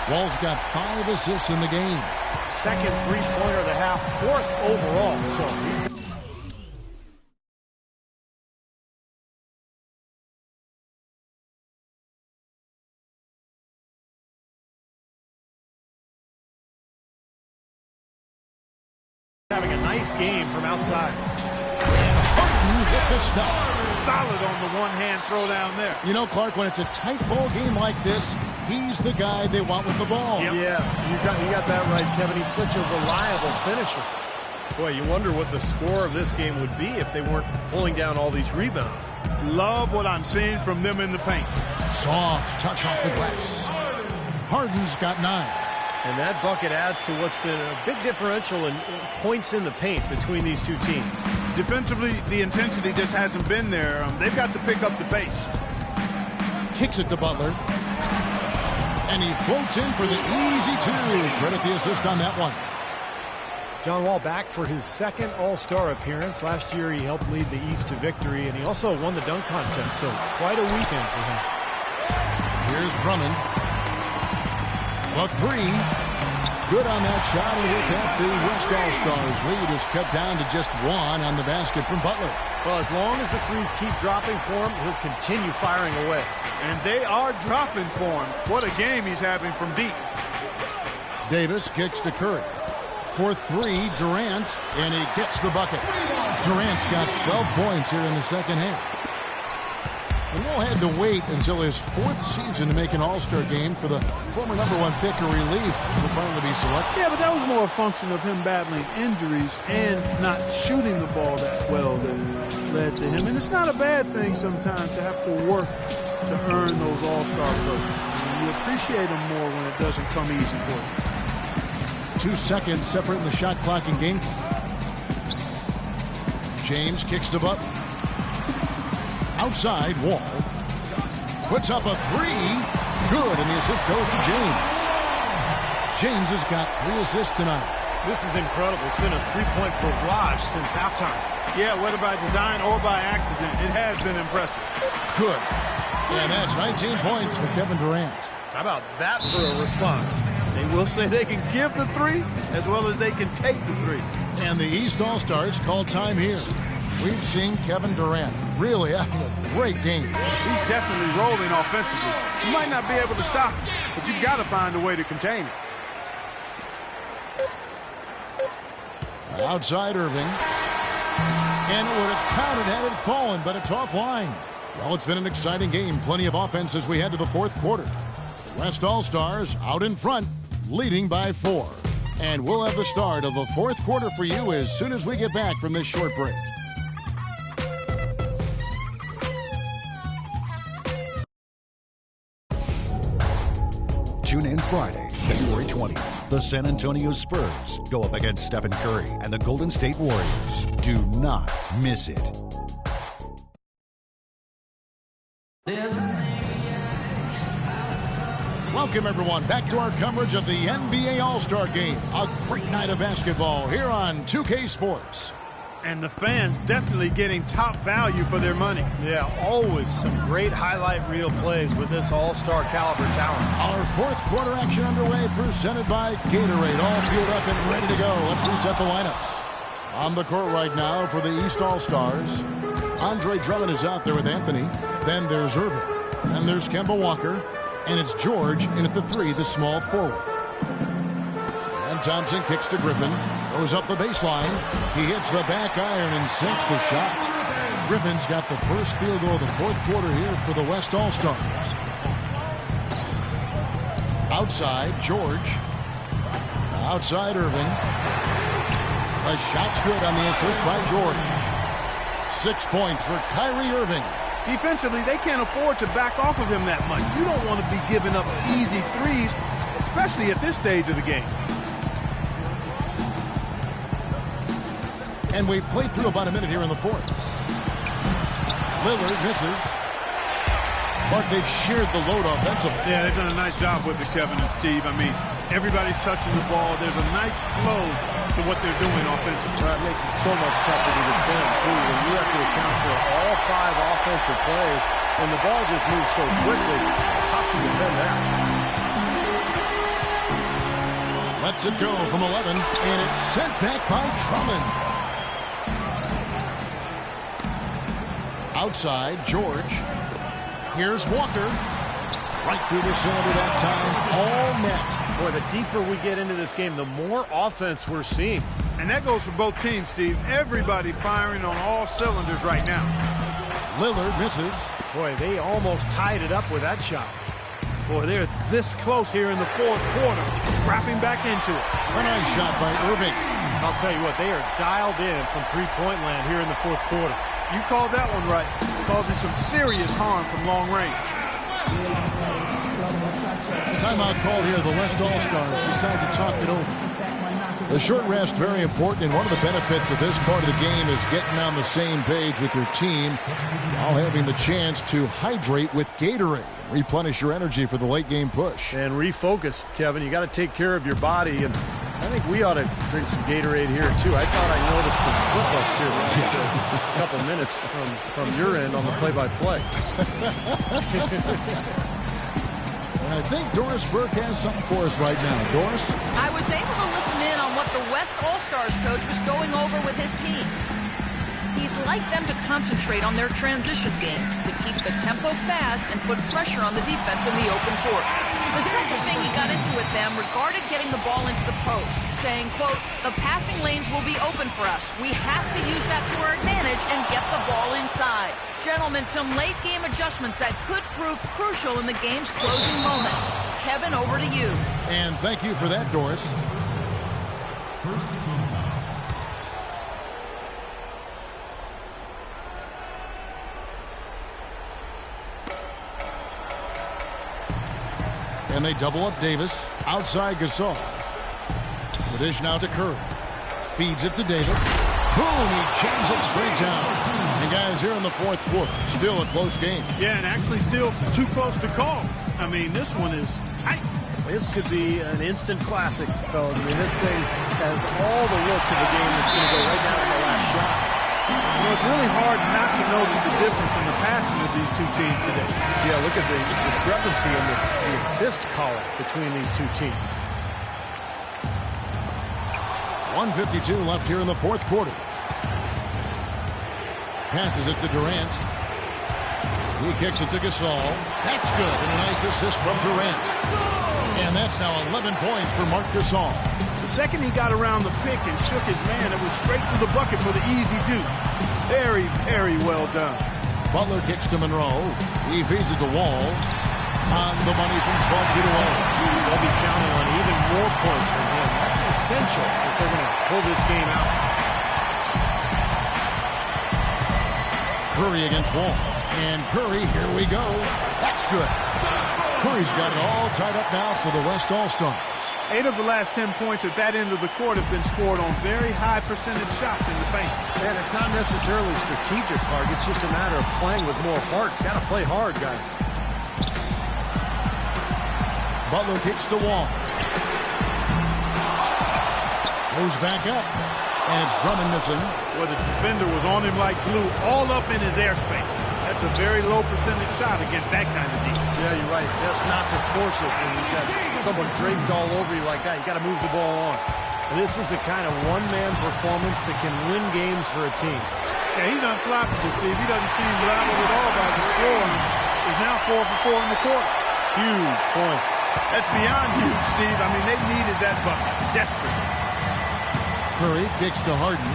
Wall's got 5 assists in the game. Second three-pointer of the half, 4th overall. So he's having a nice game from outside. And Harden hit the stop. Solid on the one-hand throw down there. You know, Clark, when it's a tight ball game like this, he's the guy they want with the ball. Yep. Yeah, you got that right, Kevin. He's such a reliable finisher. Boy, you wonder what the score of this game would be if they weren't pulling down all these rebounds. Love what I'm seeing from them in the paint. Soft touch off the glass. Harden's got 9. And that bucket adds to what's been a big differential in points in the paint between these two teams. Defensively, the intensity just hasn't been there. They've got to pick up the pace. Kicks it to Butler. And he floats in for the easy 2. Credit the assist on that one. John Wall back for his 2nd All-Star appearance. Last year he helped lead the East to victory, and he also won the dunk contest, so quite a weekend for him. Here's Drummond. A 3. Good on that shot, and with that, the West All-Stars lead is cut down to just 1 on the basket from Butler. Well, as long as the threes keep dropping for him, he'll continue firing away. And they are dropping for him. What a game he's having from deep. Davis kicks to Curry. For 3, Durant, and he gets the bucket. Durant's got 12 points here in the second half. And Wall had to wait until his 4th season to make an All-Star game for the former #1 pick of relief to finally be selected. Yeah, but that was more a function of him battling injuries and not shooting the ball that well that led to him. And it's not a bad thing sometimes to have to work to earn those All-Star votes. You appreciate them more when it doesn't come easy for you. 2 seconds separating the shot clock and game clock. James kicks to Butler. Outside, Wall puts up a 3. Good, and the assist goes to James. James has got 3 assists tonight. This is incredible. It's been a three-point barrage since halftime. Yeah, whether by design or by accident, it has been impressive. Good. And that's 19 points for Kevin Durant. How about that for a response? They will say they can give the 3 as well as they can take the 3. And the East All-Stars call time here. We've seen Kevin Durant really having a great game. He's definitely rolling offensively. You might not be able to stop him, but you've got to find a way to contain him. Outside Irving. And it would have counted had it fallen, but it's offline. Well, it's been an exciting game. Plenty of offense as we head to the 4th quarter. The West All-Stars out in front, leading by 4. And we'll have the start of the 4th quarter for you as soon as we get back from this short break. Tune in Friday, February 20th. The San Antonio Spurs go up against Stephen Curry and the Golden State Warriors. Do not miss it. Welcome, everyone, back to our coverage of the NBA All-Star Game. A great night of basketball here on 2K Sports. And the fans definitely getting top value for their money. Yeah, always some great highlight reel plays with this all-star caliber talent. Our 4th quarter action underway, presented by Gatorade. All fueled up and ready to go. Let's reset the lineups. On the court right now for the East All-Stars, Andre Drummond is out there with Anthony. Then there's Irving. Then there's Kemba Walker. And it's George in at the 3, the small forward. And Thompson kicks to Griffin. Goes up the baseline. He hits the back iron and sinks the shot. Griffin's got the first field goal of the 4th quarter here for the West All-Stars. Outside, George. Outside, Irving. The shot's good on the assist by George. 6 points for Kyrie Irving. Defensively, they can't afford to back off of him that much. You don't want to be giving up easy 3s, especially at this stage of the game. And we've played through about a minute here in the 4th. Lillard misses. Mark, they've shared the load offensively. Yeah, they've done a nice job with it, Kevin and Steve. I mean, everybody's touching the ball. There's a nice flow to what they're doing offensively. That makes it so much tougher to defend, too, when you have to account for all 5 offensive plays, and the ball just moves so quickly. Tough to defend that. Lets it go from 11, and it's sent back by Drummond. Outside, George. Here's Walker. Right through the cylinder that time, all net. Boy, the deeper we get into this game, the more offense we're seeing. And that goes for both teams, Steve. Everybody firing on all cylinders right now. Lillard misses. Boy, they almost tied it up with that shot. Boy, they're this close here in the fourth quarter, scrapping back into it. A nice shot by Irving. I'll tell you what, they are dialed in from three-point land here in the fourth quarter. You called that one right, causing some serious harm from long range. Timeout called here. The West All-Stars decide to talk it over. The short rest, very important, and one of the benefits of this part of the game is getting on the same page with your team while having the chance to hydrate with Gatorade. Replenish your energy for the late game push. And refocus, Kevin. You got to take care of your body, and I think we ought to drink some Gatorade here, too. I thought I noticed some slip-ups here last couple minutes from your end on the play-by-play. And I think Doris Burke has something for us right now. Doris? I was able to listen in on what the West All-Stars coach was going over with his team. He'd like them to concentrate on their transition game, to keep the tempo fast and put pressure on the defense in the open court. The second thing he got into with them regarded getting the ball into the post, saying, quote, the passing lanes will be open for us. We have to use that to our advantage and get the ball inside. Gentlemen, some late game adjustments that could prove crucial in the game's closing moments. Kevin, over to you. And thank you for that, Doris. First team. And they double up Davis. Outside Gasol. The dish now to Curry. Feeds it to Davis. Boom! He jams it straight down. And guys, here in the fourth quarter, still a close game. Yeah, and actually still too close to call. I mean, this one is tight. This could be an instant classic, fellas. I mean, this thing has all the looks of a game that's going to go right down to the last shot. You know, it's really hard not to notice the difference in the passing of these two teams today. Yeah, look at the discrepancy in the assist column between these two teams. 1:52 left here in the fourth quarter. Passes it to Durant. He kicks it to Gasol. That's good, and a nice assist from Durant. And that's now 11 points for Marc Gasol. The second he got around the pick and shook his man, it was straight to the bucket for the easy deuce. Very, very well done. Butler kicks to Monroe. He feeds it to Wall. On the money from 12 feet away. They'll be counting on even more points from him. That's essential if they're going to pull this game out. Curry against Wall. And Curry, here we go. That's good. Curry's got it all tied up now for the West All-Stars. 8 of the last 10 points at that end of the court have been scored on very high percentage shots in the paint. And it's not necessarily strategic, Mark. It's just a matter of playing with more heart. Got to play hard, guys. Butler kicks to Wall. Goes back up. And it's Drummond missing. Well, the defender was on him like glue, all up in his airspace. That's a very low percentage shot against that kind of defense. Yeah, you're right. It's best not to force it when you've got someone draped all over you like that. You got to move the ball on. And this is the kind of one-man performance that can win games for a team. Yeah, he's unflappable, Steve. He doesn't seem rattled at all by the score. He's now 4 for 4 in the quarter. Huge points. That's beyond huge, Steve. I mean, they needed that bucket desperately. Curry kicks to Harden.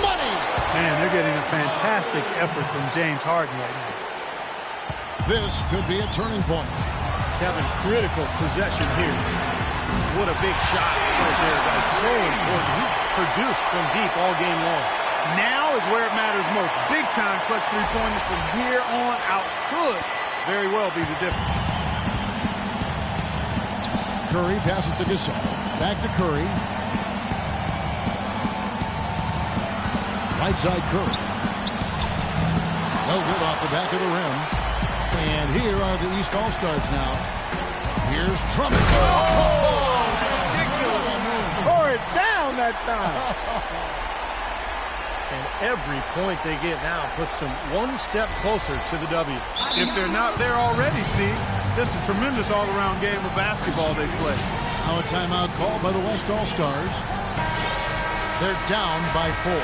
Money! Man, they're getting a fantastic effort from James Harden right now. This could be a turning point. Kevin, critical possession here. What a big shot right there, guys. So important. He's produced from deep all game long. Now is where it matters most. Big-time clutch three-pointers from here on out could very well be the difference. Curry passes to Gasol. Back to Curry. Right side Curry. No good off the back of the rim. And here are the East All-Stars now. Here's Drummond. Ridiculous. Tore it down that time. And every point they get now puts them one step closer to the W. If they're not there already, Steve, just a tremendous all-around game of basketball they play. Now a timeout called by the West All-Stars. They're down by 4.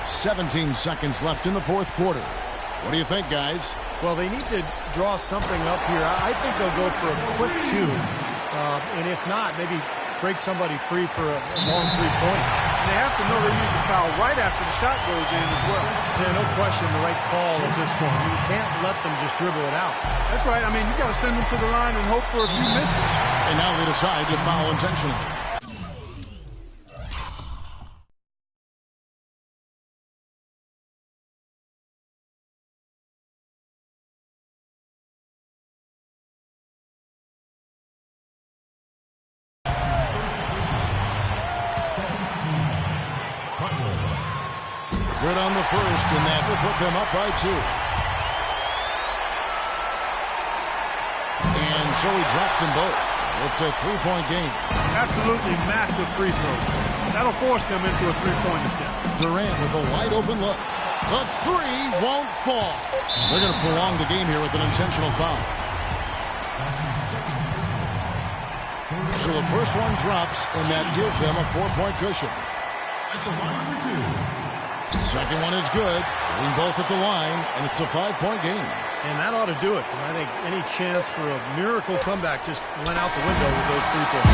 17 seconds left in the fourth quarter. What do you think, guys? Well, they need to draw something up here. I think they'll go for a quick 2. And if not, maybe break somebody free for a long three-pointer. They have to know they need to foul right after the shot goes in as well. Yeah, no question, the right call at this point. You can't let them just dribble it out. That's right. I mean, you got to send them to the line and hope for a few misses. And now they decide to foul intentionally. Good on the first, and that will put them up by 2. And so he drops them both. It's a three-point game. Absolutely massive free throw. That'll force them into a three-point attempt. Durant with a wide-open look. The three won't fall. They're going to prolong the game here with an intentional foul. So the first one drops, and that gives them a 4-point cushion. At the line for 2. Second one is good. Getting both at the line, and it's a 5-point game. And that ought to do it. I think any chance for a miracle comeback just went out the window with those free throws.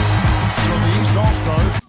So the East All-Stars